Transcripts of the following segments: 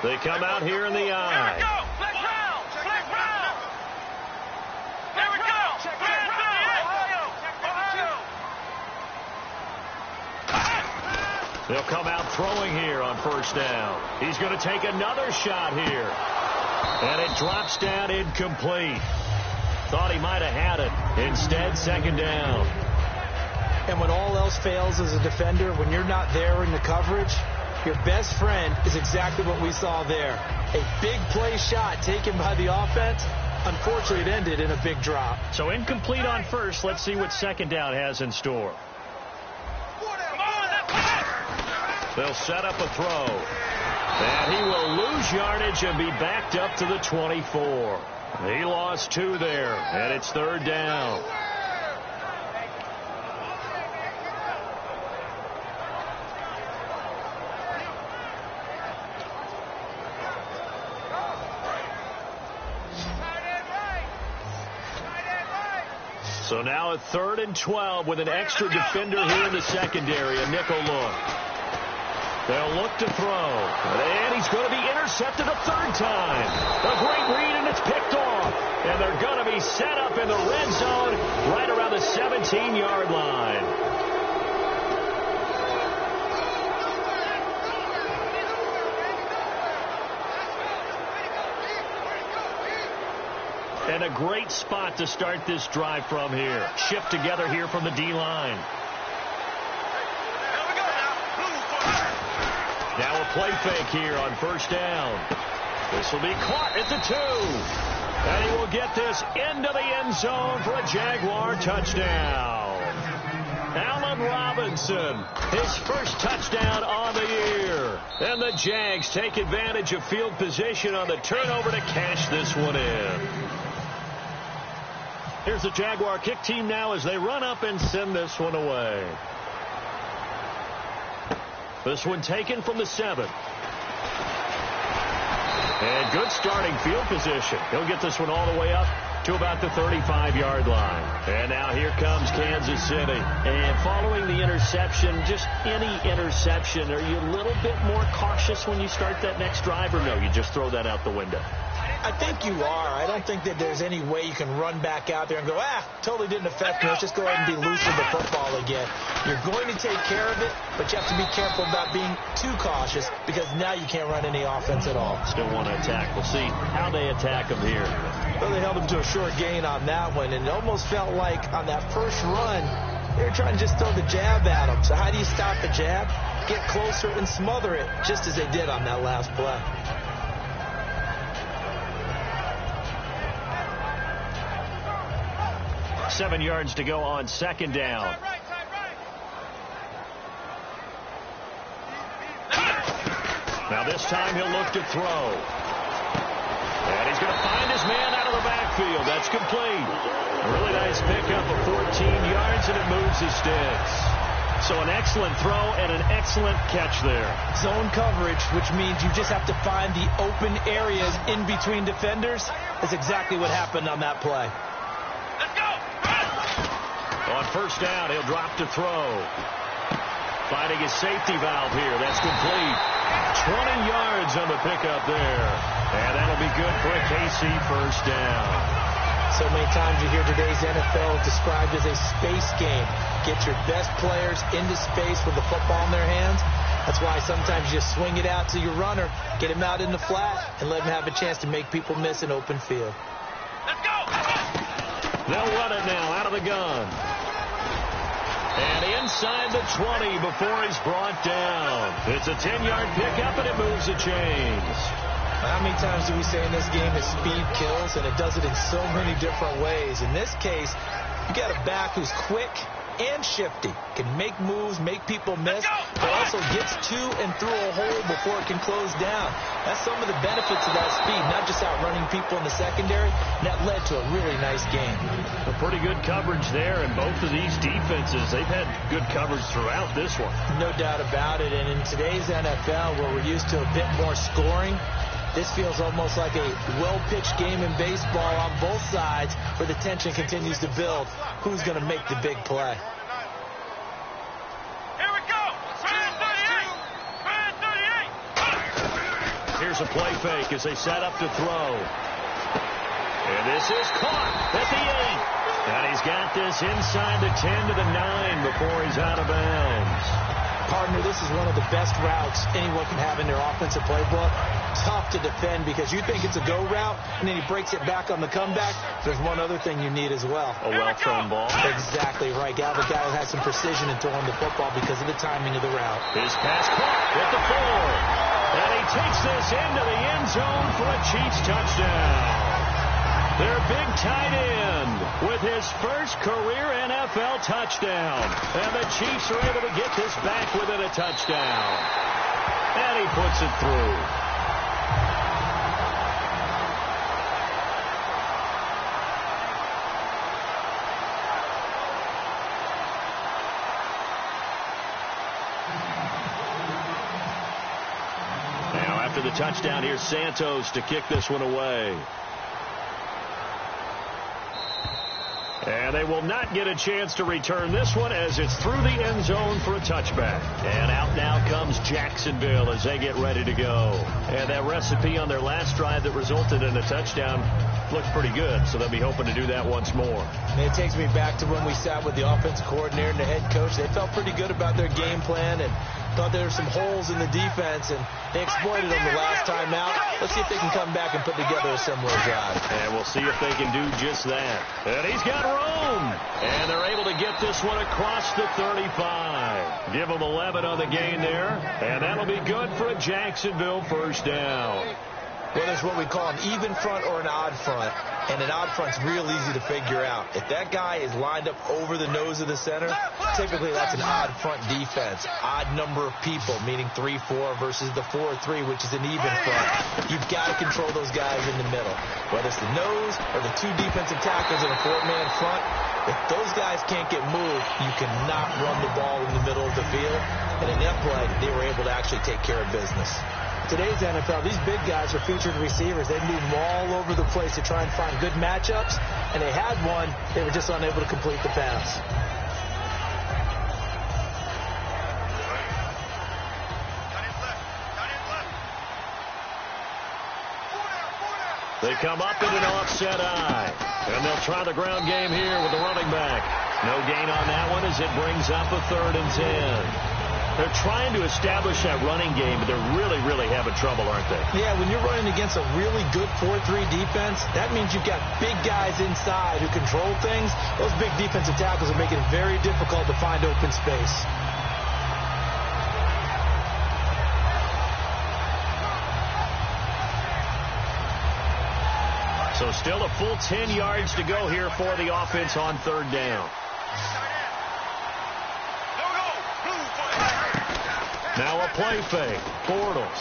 They come out here in the eye. They'll come out throwing here on first down. He's going to take another shot here. And it drops down incomplete. Thought he might have had it. Instead, second down. And when all else fails as a defender, when you're not there in the coverage, your best friend is exactly what we saw there. A big play shot taken by the offense. Unfortunately, it ended in a big drop. So incomplete on first. Let's see what second down has in store. They'll set up a throw. And he will lose yardage and be backed up to the 24. He lost 2 there, and it's third down. So now a 3rd and 12 with an extra defender here in the secondary, a nickel look. They'll look to throw, and he's going to be intercepted a 3rd time. A great read, and it's picked off. And they're going to be set up in the red zone right around the 17-yard line. And a great spot to start this drive from here. Shift together here from the D-line. Now a play fake here on first down. This will be caught at the 2. And he will get this into the end zone for a Jaguar touchdown. Allen Robinson, his first touchdown on the year. And the Jags take advantage of field position on the turnover to cash this one in. Here's the Jaguar kick team now as they run up and send this one away. This one taken from the 7. And good starting field position. He'll get this one all the way up to about the 35-yard line. And now here comes Kansas City. And following the interception, just any interception, are you a little bit more cautious when you start that next drive, or no, you just throw that out the window? I think you are. I don't think that there's any way you can run back out there and go, totally didn't affect me. Let's just go ahead and be loose with the football again. You're going to take care of it, but you have to be careful about being too cautious because now you can't run any offense at all. Still want to attack. We'll see how they attack him here. Well, they held him to a short gain on that one, and it almost felt like on that first run, they were trying to just throw the jab at him. So how do you stop the jab? Get closer and smother it, just as they did on that last play. Seven yards to go on second down. Now this time he'll look to throw. And he's going to find his man out of the backfield. That's complete. A really nice pickup of 14 yards, and it moves his sticks. So an excellent throw and an excellent catch there. Zone coverage, which means you just have to find the open areas in between defenders. That's exactly what happened on that play. On first down, he'll drop to throw. Finding his safety valve here. That's complete. 20 yards on the pickup there. And that'll be good for a KC first down. So many times you hear today's NFL described as a space game. Get your best players into space with the football in their hands. That's why sometimes you just swing it out to your runner, get him out in the flat, and let him have a chance to make people miss an open field. Let's go! They'll run it now out of the gun. And inside the 20 before he's brought down. It's a 10-yard pickup, and it moves the chains. How many times do we say in this game that speed kills, and it does it in so many different ways? In this case, you got a back who's quick and shifty, can make moves, make people miss, but also gets to and through a hole before it can close down. That's some of the benefits of that speed, not just outrunning people in the secondary. And that led to a really nice game. A pretty good coverage there, and both of these defenses, they've had good coverage throughout this one. No doubt about it, and in today's NFL, where we're used to a bit more scoring, this feels almost like a well-pitched game in baseball on both sides where the tension continues to build. Who's going to make the big play? Here we go! here's a play fake as they set up to throw. And this is caught at the 8. And he's got this inside the 10 to the 9 before he's out of bounds. Partner, this is one of the best routes anyone can have in their offensive playbook. Tough to defend because you think it's a go route, and then he breaks it back on the comeback. There's one other thing you need as well. A well-thrown ball. Exactly right. Got a guy who has some precision in throwing the football because of the timing of the route. His pass caught at the 4. And he takes this into the end zone for a Chiefs touchdown. Their big tight end with his first career NFL touchdown. And the Chiefs are able to get this back within a touchdown. And he puts it through. Now after the touchdown, here's Santos to kick this one away. And they will not get a chance to return this one as it's through the end zone for a touchback. And out now comes Jacksonville as they get ready to go. And that recipe on their last drive that resulted in a touchdown looks pretty good, so they'll be hoping to do that once more. And it takes me back to when we sat with the offensive coordinator and the head coach. They felt pretty good about their game plan and thought there were some holes in the defense, and they exploited them the last time out. Let's see if they can come back and put together a similar drive. And we'll see if they can do just that. And he's got room. And they're able to get this one across the 35. Give them 11 on the gain there. And that'll be good for a Jacksonville first down. Well, there's what we call an even front or an odd front. And an odd front's real easy to figure out. If that guy is lined up over the nose of the center, typically that's an odd front defense. Odd number of people, meaning 3-4 versus the 4-3, which is an even front. You've got to control those guys in the middle. Whether it's the nose or the two defensive tackles in a 4-man front, if those guys can't get moved, you cannot run the ball in the middle of the field. And in that play, they were able to actually take care of business. Today's NFL, these big guys are featured receivers. They move them all over the place to try and find good matchups, and they had one. They were just unable to complete the pass. They come up in an offset eye, and they'll try the ground game here with the running back. No gain on that one as it brings up a 3rd and 10. They're trying to establish that running game, but they're really having trouble, aren't they? Yeah, when you're running against a really good 4-3 defense, that means you've got big guys inside who control things. Those big defensive tackles are making it very difficult to find open space. So still a full 10 yards to go here for the offense on 3rd down. Now a play fake. Bortles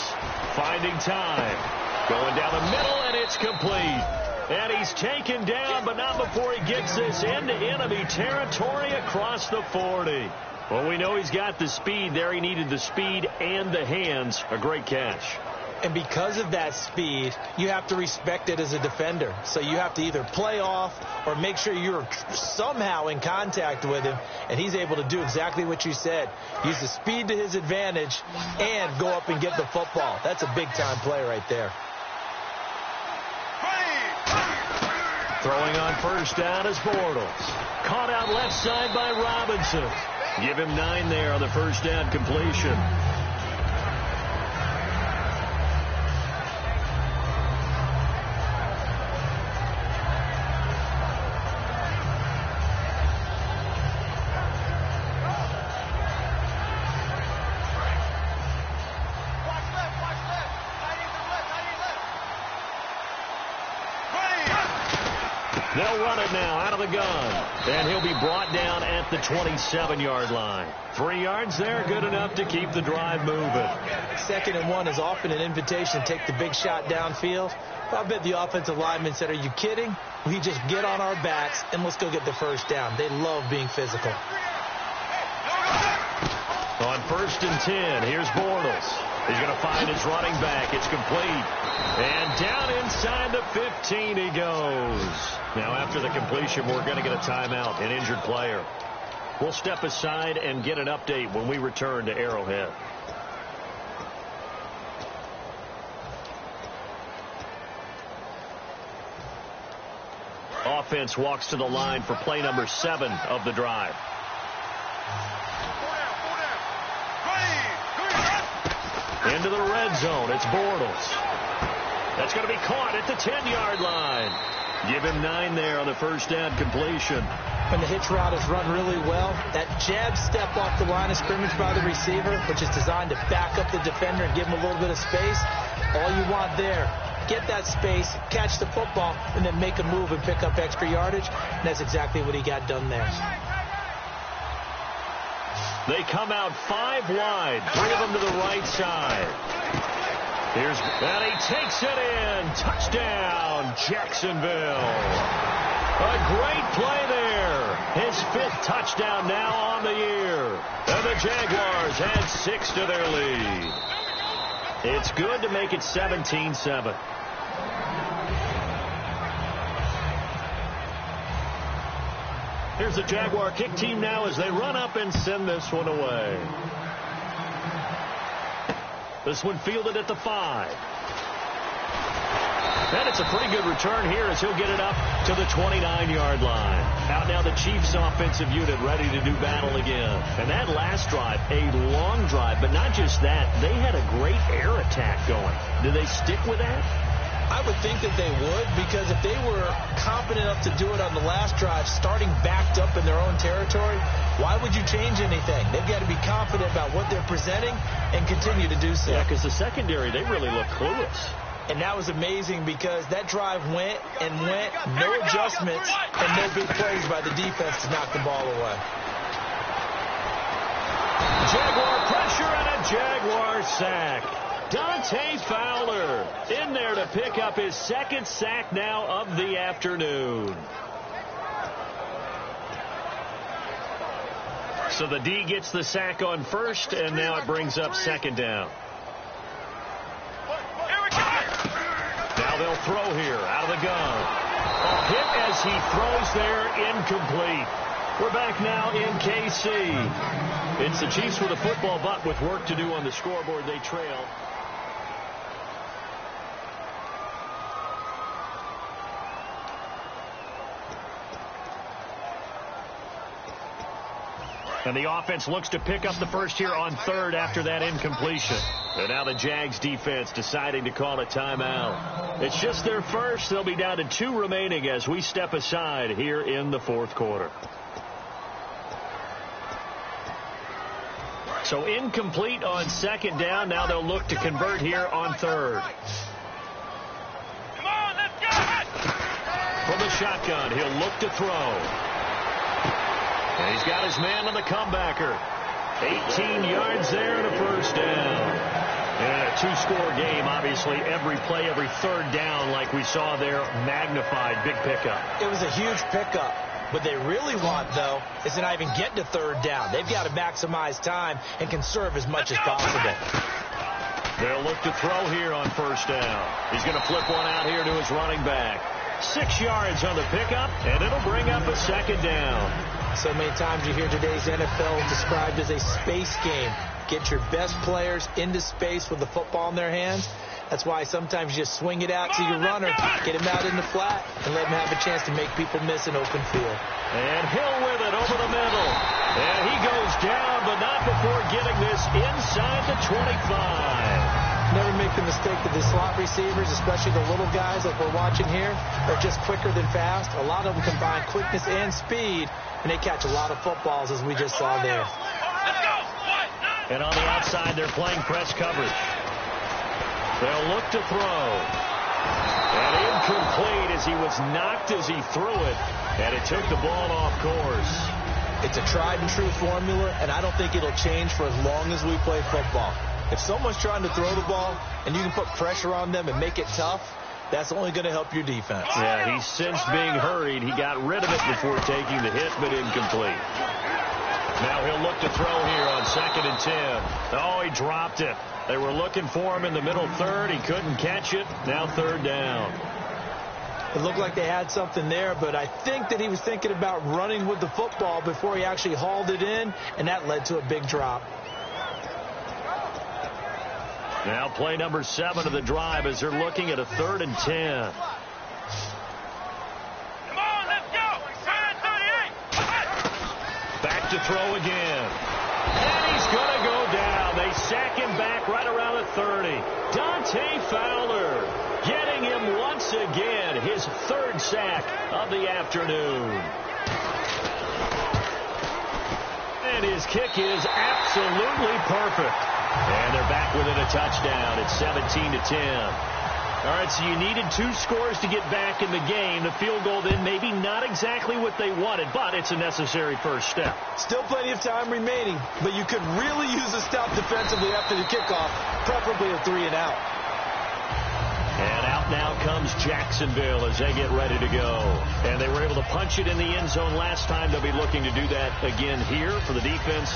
finding time. Going down the middle, and it's complete. And he's taken down, but not before he gets this into enemy territory across the 40. Well, we know he's got the speed there. He needed the speed and the hands. A great catch. And because of that speed, you have to respect it as a defender. So you have to either play off or make sure you're somehow in contact with him. And he's able to do exactly what you said. Use the speed to his advantage and go up and get the football. That's a big-time play right there. Throwing on 1st down is Bortles. Caught out left side by Robinson. Give him 9 there on the 1st down completion. They'll run it now out of the gun. And he'll be brought down at the 27-yard line. 3 yards there, good enough to keep the drive moving. 2nd and 1 is often an invitation to take the big shot downfield. I bet the offensive lineman said, are you kidding? We just get on our backs and let's go get the 1st down. They love being physical. On 1st and 10, here's Bortles. He's going to find his running back. It's complete. And down inside the 15 he goes. Now after the completion, we're going to get a timeout, an injured player. We'll step aside and get an update when we return to Arrowhead. Offense walks to the line for play number 7 of the drive. Into the red zone. It's Bortles. That's going to be caught at the 10-yard line. Give him 9 there on the first down completion. When the hitch route is run really well, that jab step off the line of scrimmage by the receiver, which is designed to back up the defender and give him a little bit of space, all you want there, get that space, catch the football, and then make a move and pick up extra yardage. And that's exactly what he got done there. They come out 5 wide, 3 of them to the right side. And he takes it in. Touchdown, Jacksonville. A great play there. His 5th touchdown now on the year. And the Jaguars add 6 to their lead. It's good to make it 17-7. Here's the Jaguar kick team now as they run up and send this one away. This one fielded at the 5. And it's a pretty good return here as he'll get it up to the 29-yard line. Out now the Chiefs offensive unit ready to do battle again. And that last drive, a long drive, but not just that. They had a great air attack going. Do they stick with that? I would think that they would, because if they were confident enough to do it on the last drive, starting backed up in their own territory, why would you change anything? They've got to be confident about what they're presenting and continue to do so. Yeah, because the secondary, they really look clueless. And that was amazing because that drive went and went, no adjustments, and no big plays by the defense to knock the ball away. Jaguar pressure and a Jaguar sack. Dante Fowler in there to pick up his 2nd sack now of the afternoon. So the D gets the sack on first, and now it brings up 2nd down. Now they'll throw here out of the gun. A hit as he throws there, incomplete. We're back now in KC. It's the Chiefs with a football, but with work to do on the scoreboard, they trail. And the offense looks to pick up the first here on 3rd after that incompletion. And now the Jags defense deciding to call a timeout. It's just their first. They'll be down to 2 remaining as we step aside here in the 4th quarter. So incomplete on 2nd down. Now they'll look to convert here on 3rd. Come on, let's go! From the shotgun, he'll look to throw. And he's got his man on the comebacker. 18 yards there and a first down. And a 2-score game, obviously. Every play, every 3rd down, like we saw there, magnified. Big pickup. It was a huge pickup. What they really want, though, is to not even get to 3rd down. They've got to maximize time and conserve as much as possible. They'll look to throw here on first down. He's going to flip one out here to his running back. 6 yards on the pickup, and it'll bring up a 2nd down. So many times you hear today's NFL described as a space game. Get your best players into space with the football in their hands. That's why sometimes you just swing it out to your runner, get him out in the flat, and let him have a chance to make people miss an open field. And Hill with it over the middle. And he goes down, but not before getting this inside the 25. Never make the mistake that the slot receivers, especially the little guys like we're watching here, are just quicker than fast. A lot of them combine quickness and speed, and they catch a lot of footballs, as we just saw there. And on the outside, they're playing press coverage. They'll look to throw. And incomplete as he was knocked as he threw it, and it took the ball off course. It's a tried-and-true formula, and I don't think it'll change for as long as we play football. If someone's trying to throw the ball and you can put pressure on them and make it tough, that's only going to help your defense. Yeah, he's since being hurried. He got rid of it before taking the hit, but incomplete. Now he'll look to throw here on 2nd and 10. Oh, he dropped it. They were looking for him in the middle 3rd. He couldn't catch it. Now 3rd down. It looked like they had something there, but I think that he was thinking about running with the football before he actually hauled it in, and that led to a big drop. Now play number 7 of the drive as they're looking at a 3rd and 10. Come on, left to throw again. And he's going to go down. They sack him back right around the 30. Dante Fowler getting him once again, his third sack of the afternoon. And his kick is absolutely perfect. And they're back within a touchdown. It's 17-10. All right, so you needed 2 scores to get back in the game. The field goal then maybe not exactly what they wanted, but it's a necessary first step. Still plenty of time remaining, but you could really use a stop defensively after the kickoff, preferably a 3-and-out. And out now comes Jacksonville as they get ready to go. And they were able to punch it in the end zone last time. They'll be looking to do that again here for the defense.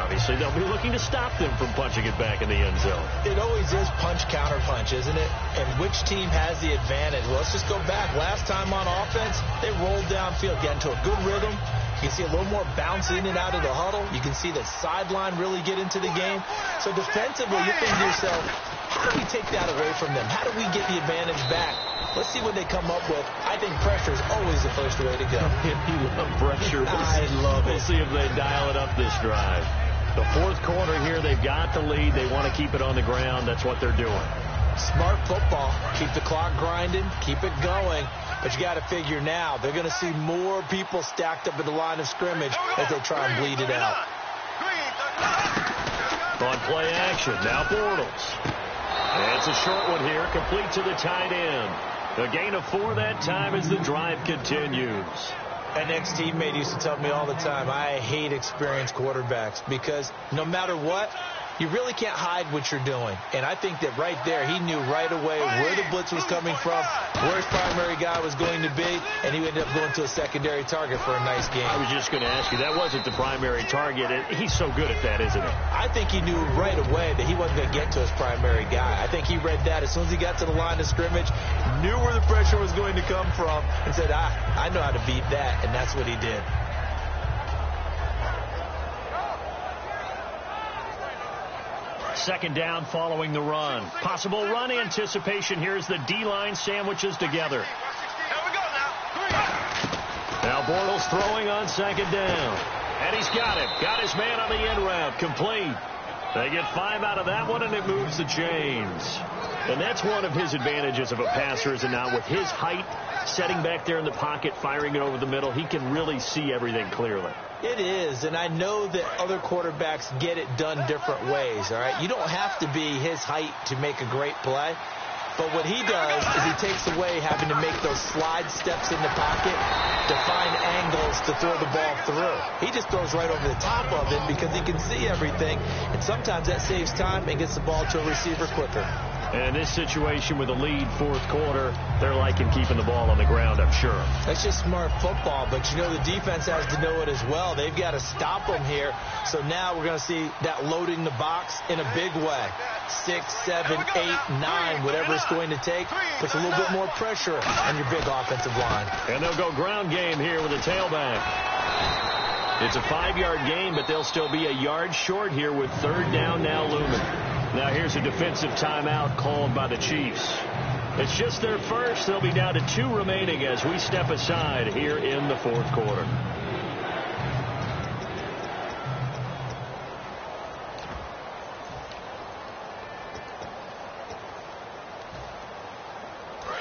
Obviously, they'll be looking to stop them from punching it back in the end zone. It always is punch-counter-punch, isn't it? And which team has the advantage? Well, let's just go back. Last time on offense, they rolled downfield, get into a good rhythm. You can see a little more bounce in and out of the huddle. You can see the sideline really get into the game. So defensively, you think to yourself, how do we take that away from them? How do we get the advantage back? Let's see what they come up with. I think pressure is always the first way to go. You love pressure. I love it. We'll see if they dial it up this drive. The fourth quarter here, they've got the lead. They want to keep it on the ground. That's what they're doing. Smart football. Keep the clock grinding. Keep it going. But you got to figure now, they're going to see more people stacked up at the line of scrimmage as they try and bleed it out. On play action, now Bortles. And it's a short one here, complete to the tight end. A gain of 4 that time as the drive continues. An ex-teammate used to tell me all the time, I hate experienced quarterbacks because no matter what, you really can't hide what you're doing. And I think that right there, he knew right away where the blitz was coming from, where his primary guy was going to be, and he ended up going to a secondary target for a nice game. I was just going to ask you, that wasn't the primary target. He's so good at that, isn't he? I think he knew right away that he wasn't going to get to his primary guy. I think he read that as soon as he got to the line of scrimmage, knew where the pressure was going to come from, and said, I know how to beat that, and that's what he did. Second down following the run. Possible run anticipation. Here's the D-line sandwiches together. Now Bortles throwing on second down. And he's got him. Got his man on the end route. Complete. They get 5 out of that one, and it moves the chains. And that's one of his advantages of a passer, is it not? With his height, setting back there in the pocket, firing it over the middle, he can really see everything clearly. It is, and I know that other quarterbacks get it done different ways, all right? You don't have to be his height to make a great play. But what he does is he takes away having to make those slide steps in the pocket to find angles to throw the ball through. He just throws right over the top of it because he can see everything, and sometimes that saves time and gets the ball to a receiver quicker. And in this situation with a lead fourth quarter, they're liking keeping the ball on the ground, I'm sure. That's just smart football, but you know the defense has to know it as well. They've got to stop them here. So now we're going to see that loading the box in a big way. 6, 7, 8, 9, whatever it's going to take, puts a little bit more pressure on your big offensive line. And they'll go ground game here with a tailback. It's a 5-yard gain, but they'll still be a yard short here with third down now looming. Now here's a defensive timeout called by the Chiefs. It's just their first. They'll be down to 2 remaining as we step aside here in the fourth quarter.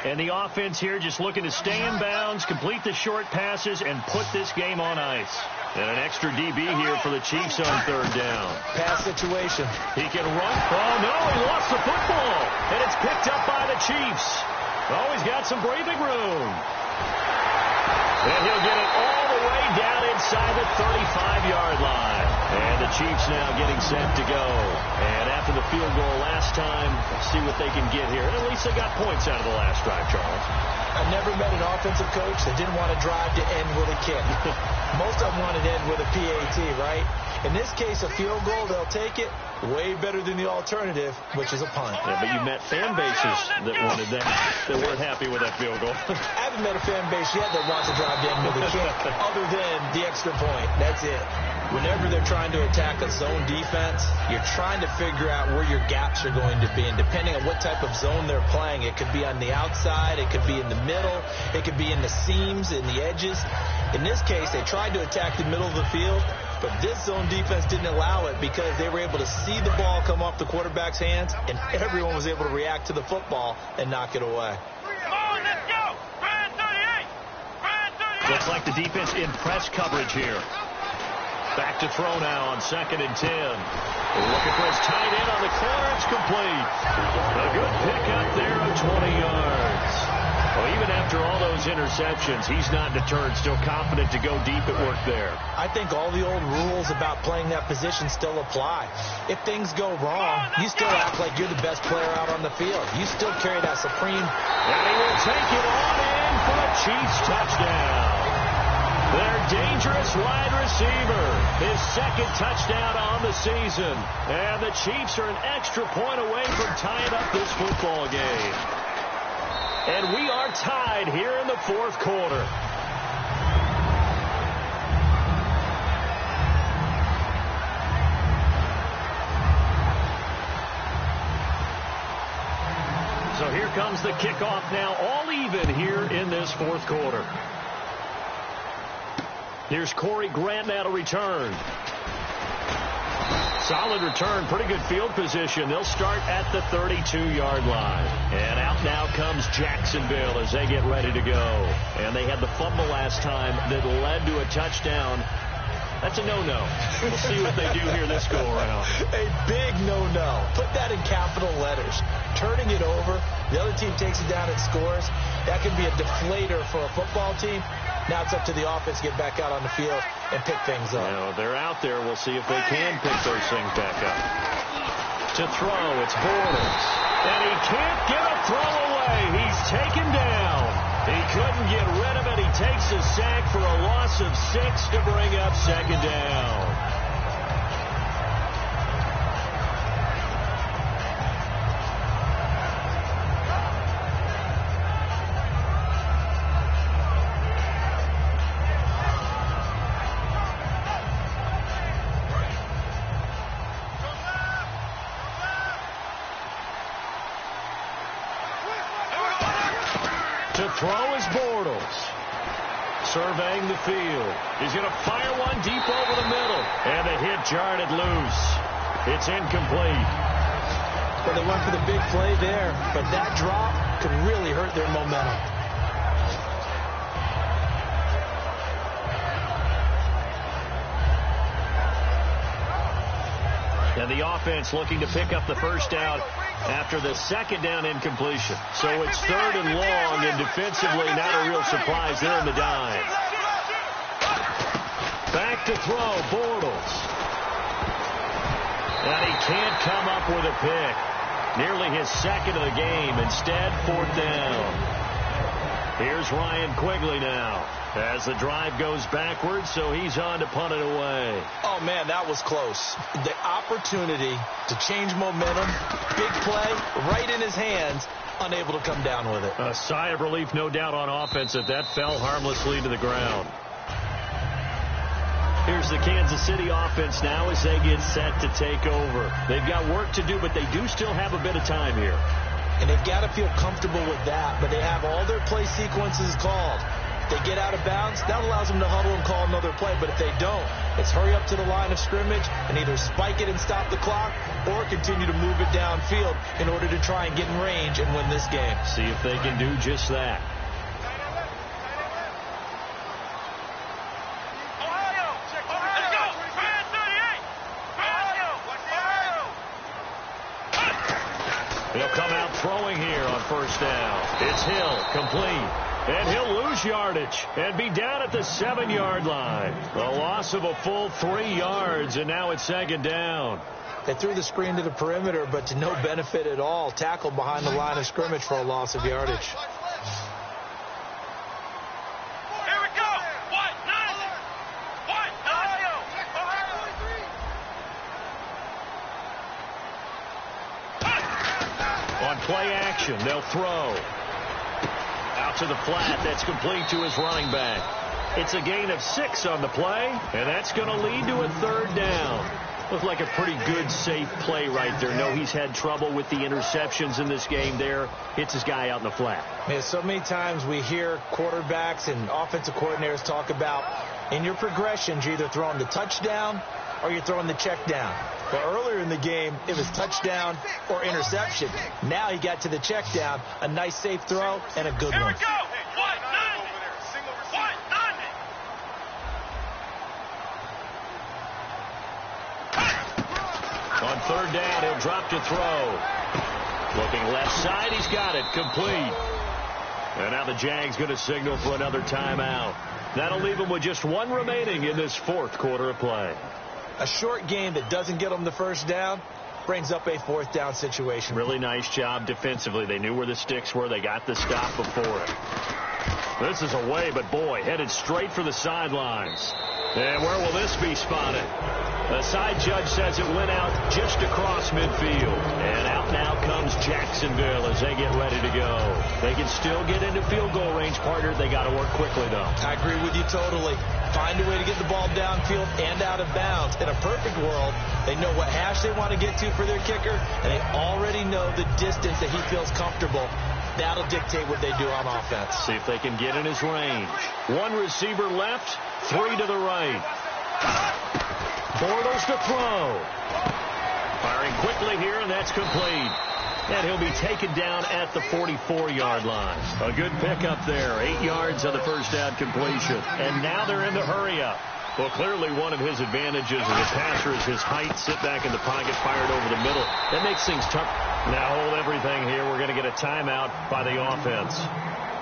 And the offense here just looking to stay in bounds, complete the short passes, and put this game on ice. And an extra DB here for the Chiefs on third down. Pass situation. He can run. Oh, no, he lost the football. And it's picked up by the Chiefs. Oh, he's got some breathing room. And he'll get it all the way down inside the 35-yard line. And the Chiefs now getting set to go. And after the field goal last time, see what they can get here. And at least they got points out of the last drive, Charles. I've never met an offensive coach that didn't want to drive to end with a kick. Most of them wanted to end with a PAT, right? In this case, a field goal, they'll take it. Way better than the alternative, which is a punt. Yeah, but you met fan bases that wanted that weren't happy with that field goal. I haven't met a fan base yet that wants to drive to end with a kick other than the extra point. That's it. Whenever they're trying to attack a zone defense, you're trying to figure out where your gaps are going to be. And depending on what type of zone they're playing, it could be on the outside, it could be in the middle, it could be in the seams, in the edges. In this case, they tried to attack the middle of the field. But this zone defense didn't allow it because they were able to see the ball come off the quarterback's hands, and everyone was able to react to the football and knock it away. Looks like the defense in press coverage here. Back to throw now on 2nd and 10. Looking for his tight end on the corner. It's complete. A good pickup there of 20 yards. Well, even after all those interceptions, he's not deterred, still confident to go deep at work there. I think all the old rules about playing that position still apply. If things go wrong, you still act like you're the best player out on the field. You still carry that supreme. And he will take it on in for a Chiefs touchdown. Their dangerous wide receiver, his 2nd touchdown on the season. And the Chiefs are an extra point away from tying up this football game. And we are tied here in the 4th quarter. So here comes the kickoff now, all even here in this 4th quarter. Here's Corey Grant now to return. Solid return, pretty good field position. They'll start at the 32-yard line. And out now comes Jacksonville as they get ready to go. And they had the fumble last time that led to a touchdown. That's a no-no. We'll see what they do here this go-around. A big no-no. Put that in capital letters. Turning it over, the other team takes it down and scores. That can be a deflator for a football team. Now it's up to the offense to get back out on the field and pick things up. Now, they're out there. We'll see if they can pick those things back up. To throw, it's Bortles. And he can't get a throw away. He's taken down. He couldn't get rid of it. He takes a sack for a loss of 6 to bring up 2nd down. To throw is Bortles. Surveying the field. He's going to fire one deep over the middle. And the hit jarred it loose. It's incomplete. Well, they went for the big play there, but that drop could really hurt their momentum. And the offense looking to pick up the 1st down after the 2nd down incompletion. So it's 3rd and long, and defensively not a real surprise there in the dime. Back to throw, Bortles. And he can't come up with a pick. Nearly his 2nd of the game. Instead, 4th down. Here's Ryan Quigley now as the drive goes backwards, so he's on to punt it away. Oh, man, that was close. The opportunity to change momentum, big play, right in his hands, unable to come down with it. A sigh of relief, no doubt, on offense that fell harmlessly to the ground. Here's the Kansas City offense now as they get set to take over. They've got work to do, but they do still have a bit of time here. And they've got to feel comfortable with that, but they have all their play sequences called. If they get out of bounds, that allows them to huddle and call another play. But if they don't, it's hurry up to the line of scrimmage and either spike it and stop the clock or continue to move it downfield in order to try and get in range and win this game. See if they can do just that. He'll come out throwing here on 1st down. It's Hill, complete. And he'll lose yardage and be down at the 7-yard line. A loss of a full 3 yards, and now it's 2nd down. They threw the screen to the perimeter, but to no benefit at all. Tackled behind the line of scrimmage for a loss of yardage. On play action, they'll throw. Out to the flat, that's complete to his running back. It's a gain of 6 on the play, and that's going to lead to a 3rd down. Looked like a pretty good, safe play right there. No, he's had trouble with the interceptions in this game there. Hits his guy out in the flat. Man, so many times we hear quarterbacks and offensive coordinators talk about In your progressions, you're either throwing the touchdown or you're throwing the check down. But earlier in the game, it was touchdown or interception. Now he got to the check down, a nice safe throw, and a good one. On third down, he'll drop to throw. Looking left side, he's got it, complete. And now the Jags going to signal for another timeout. That'll leave them with just one remaining in this fourth quarter of play. A short game that doesn't get them the first down brings up a fourth down situation. Really nice job defensively. They knew where the sticks were. They got the stop before it. This is away, but boy, headed straight for the sidelines. And where will this be spotted? The side judge says it went out just across midfield. And out now comes Jacksonville as they get ready to go. They can still get into field goal range, partner. They got to work quickly, though. I agree with you totally. Find a way to get the ball downfield and out of bounds. In a perfect world, they know what hash they want to get to for their kicker, and they already know the distance that he feels comfortable. That'll dictate what they do on offense. See if they can get in his range. One receiver left, three to the right. Bortles to throw. Firing quickly here, and that's complete. And he'll be taken down at the 44-yard line. A good pickup there. 8 yards on the first down completion. And now they're in the hurry-up. Well, clearly one of his advantages as a passer is his height. Sit back in the pocket, fired over the middle. That makes things tough. Now hold everything here. We're going to get a timeout by the offense.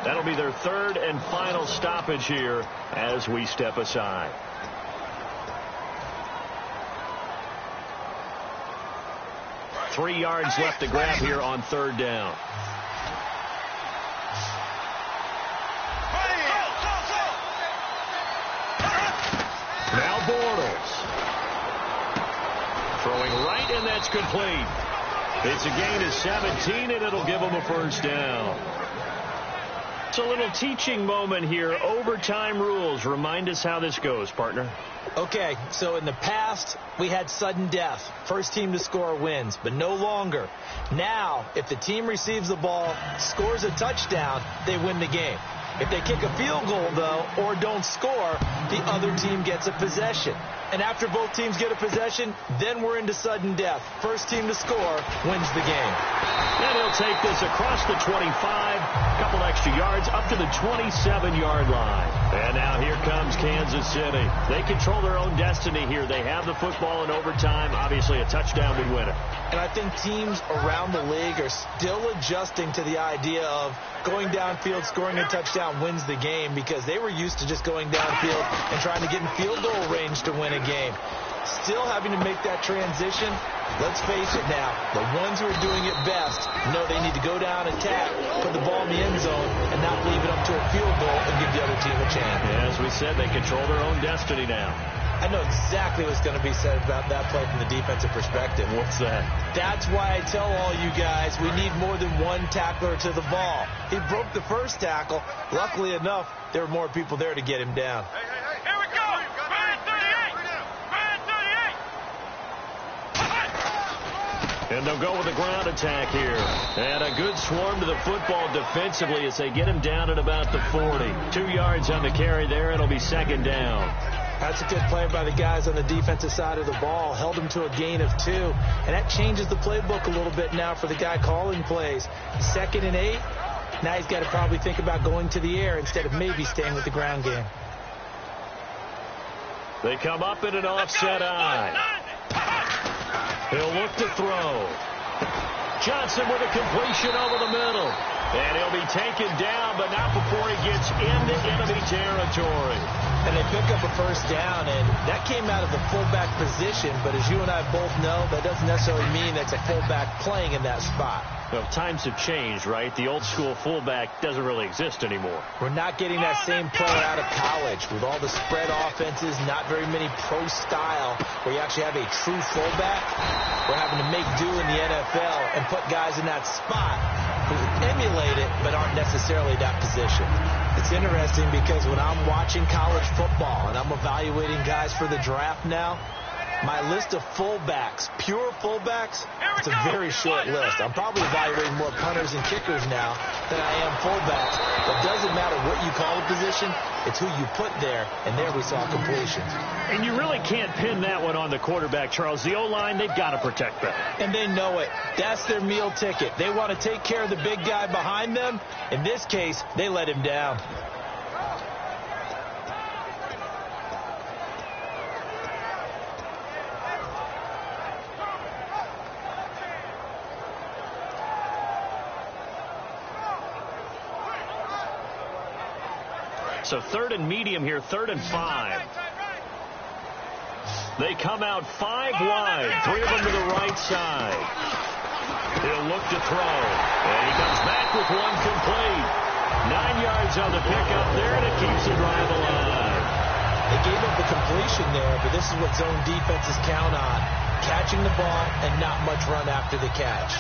That'll be their third and final stoppage here as we step aside. Three yards left to grab here on third down. Now Bortles. Throwing right, and that's complete. It's a gain of 17, and it'll give them a first down. It's a little teaching moment here. Overtime rules. Remind us how this goes, partner. Okay, so in the past, we had sudden death. First team to score wins, but no longer. Now, if the team receives the ball, scores a touchdown, they win the game. If they kick a field goal, though, or don't score, the other team gets a possession. And after both teams get a possession, then we're into sudden death. First team to score wins the game. And he'll take this across the 25, a couple extra yards, up to the 27-yard line. And now here comes Kansas City. They control their own destiny here. They have the football in overtime. Obviously, a touchdown would win it. And I think teams around the league are still adjusting to the idea of going downfield, scoring a touchdown wins the game, because they were used to just going downfield and trying to get in field goal range to win a game. Still having to make that transition. Let's face it now, the ones who are doing it best know they need to go down, attack, put the ball in the end zone, and not leave it up to a field goal and give the other team a chance. Yeah, as we said, they control their own destiny now. I know exactly what's going to be said about that play from the defensive perspective. What's that? That's why I tell all you guys we need more than one tackler to the ball. He broke the first tackle. Luckily enough, there were more people there to get him down. Here we go. Man 38. Man 38. And they'll go with a ground attack here. And a good swarm to the football defensively as they get him down at about the 40. 2 yards on the carry there. It'll be second down. That's a good play by the guys on the defensive side of the ball. Held him to a gain of 2. And that changes the playbook a little bit now for the guy calling plays. 2nd and 8. Now he's got to probably think about going to the air instead of maybe staying with the ground game. They come up in an offset eye. He'll look to throw. Johnson with a completion over the middle. And he'll be taken down, but not before he gets into enemy territory. And they pick up a first down, and that came out of the fullback position. But as you and I both know, that doesn't necessarily mean that's a fullback playing in that spot. Well, times have changed, right? The old school fullback doesn't really exist anymore. We're not getting that same player out of college with all the spread offenses, not very many pro style where you actually have a true fullback. We're having to make do in the NFL and put guys in that spot who emulate it but aren't necessarily that position. It's interesting because when I'm watching college football and I'm evaluating guys for the draft now, My list of fullbacks, pure fullbacks, it's a very short list. I'm probably evaluating more punters and kickers now than I am fullbacks. But it doesn't matter what you call a position, it's who you put there, and there we saw completions. And you really can't pin that one on the quarterback, Charles. The O-line, they've got to protect that. And they know it. That's their meal ticket. They want to take care of the big guy behind them. In this case, they let him down. So 3rd and medium here, 3rd and 5. They come out 5 wide, 3 of them to the right side. He'll look to throw, and he comes back with one complete. 9 yards on the pickup there, and it keeps the drive alive. They gave up the completion there, but this is what zone defenses count on. Catching the ball and not much run after the catch.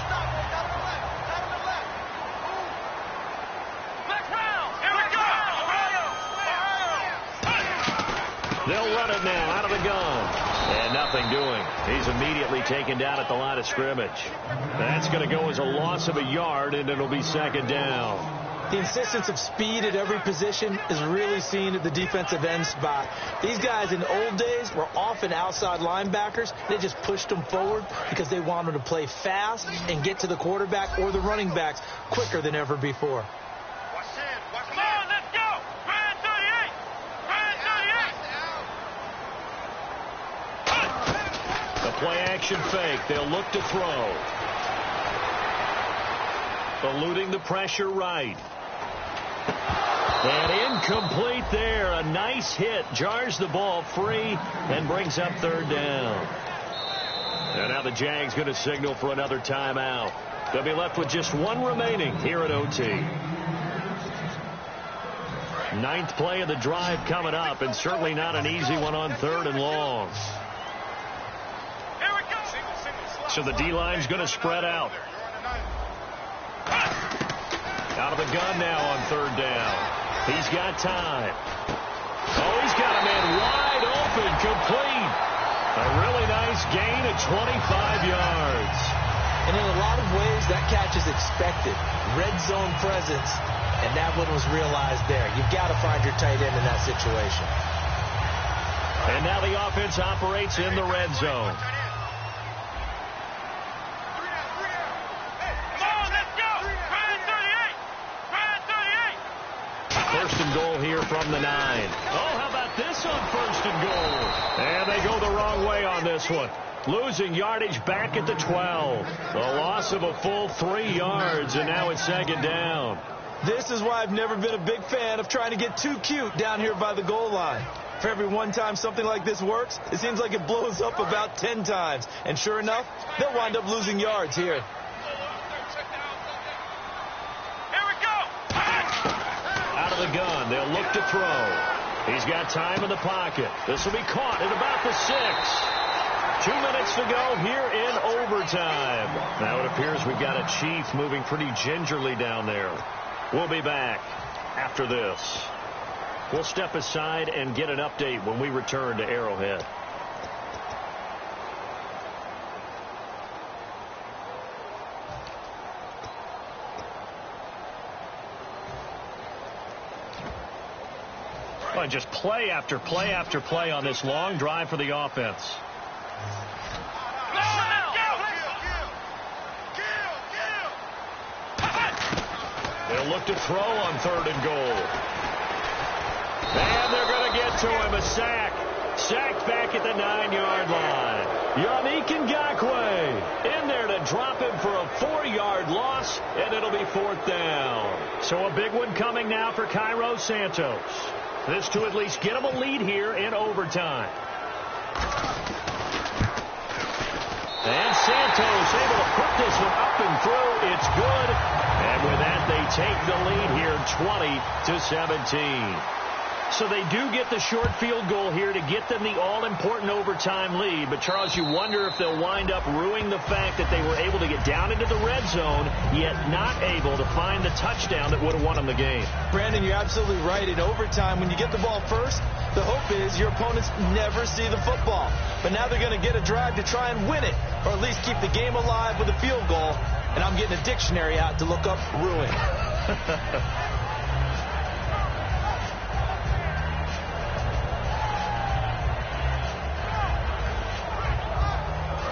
They'll run it now out of the gun. And nothing doing. He's immediately taken down at the line of scrimmage. That's going to go as a loss of a yard, and it'll be 2nd down. The insistence of speed at every position is really seen at the defensive end spot. These guys in the old days were often outside linebackers. They just pushed them forward because they wanted to play fast and get to the quarterback or the running backs quicker than ever before. Play-action fake. They'll look to throw. Eluding the pressure right. And incomplete there. A nice hit. Jars the ball free and brings up 3rd down. And now the Jags going to signal for another timeout. They'll be left with just 1 remaining here at OT. 9th play of the drive coming up, and certainly not an easy one on 3rd and long. So the D-line's going to spread out. Out of the gun now on 3rd down. He's got time. Oh, he's got a man wide open, complete. A really nice gain of 25 yards. And in a lot of ways, that catch is expected. Red zone presence, and that one was realized there. You've got to find your tight end in that situation. And now the offense operates in the red zone. First and goal here from the 9. Oh, how about this on 1st and goal? And they go the wrong way on this one. Losing yardage back at the 12. The loss of a full 3 yards, and now it's 2nd down. This is why I've never been a big fan of trying to get too cute down here by the goal line. For every one time something like this works, it seems like it blows up about 10 times. And sure enough, they'll wind up losing yards here. The gun. They'll look to throw. He's got time in the pocket. This will be caught at about the 6. 2 minutes to go here in overtime. Now it appears we've got a Chief moving pretty gingerly down there. We'll be back after this. We'll step aside and get an update when we return to Arrowhead. And just play after play after play on this long drive for the offense. They'll look to throw on 3rd and goal. And they're going to get to him. A sack. Sacked back at the 9-yard line. Yannick Ngakoue in there to drop him for a 4-yard loss, and it'll be 4th down. So a big one coming now for Cairo Santos. This to at least get him a lead here in overtime. And Santos able to put this one up and through. It's good. And with that, they take the lead here 20-17. So they do get the short field goal here to get them the all-important overtime lead. But, Charles, you wonder if they'll wind up ruining the fact that they were able to get down into the red zone, yet not able to find the touchdown that would have won them the game. Brandon, you're absolutely right. In overtime, when you get the ball first, The hope is your opponents never see the football. But now they're going to get a drive to try and win it, or at least keep the game alive with a field goal. And I'm getting a dictionary out to look up ruin.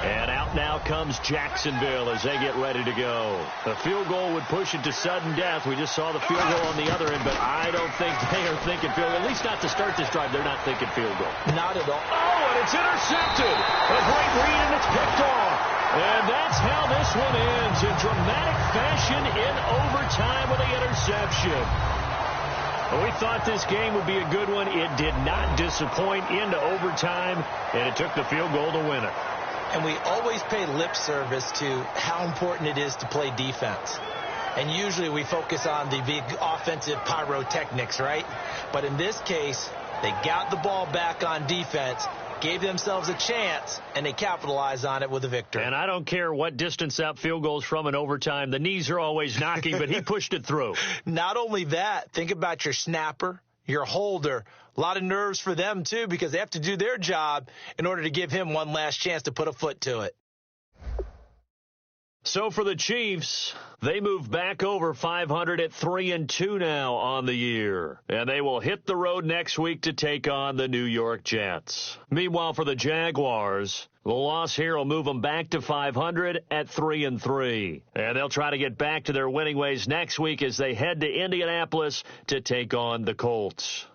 And out now comes Jacksonville as they get ready to go. The field goal would push it to sudden death. We just saw the field goal on the other end, but I don't think they are thinking field goal. At least not to start this drive. They're not thinking field goal. Not at all. Oh, and it's intercepted. A great read, and it's picked off. And that's how this one ends, in dramatic fashion in overtime with the interception. We thought this game would be a good one. It did not disappoint into overtime, and it took the field goal to win it. And we always pay lip service to how important it is to play defense. And usually we focus on the big offensive pyrotechnics, right? But in this case, they got the ball back on defense, gave themselves a chance, and they capitalized on it with a victory. And I don't care what distance that field goes from in overtime. The knees are always knocking, but he pushed it through. Not only that, think about your snapper, your holder. A lot of nerves for them, too, because they have to do their job in order to give him one last chance to put a foot to it. So for the Chiefs, they move back over 500 at 3-2 now on the year. And they will hit the road next week to take on the New York Jets. Meanwhile, for the Jaguars, the loss here will move them back to 500 at 3-3. And they'll try to get back to their winning ways next week as they head to Indianapolis to take on the Colts.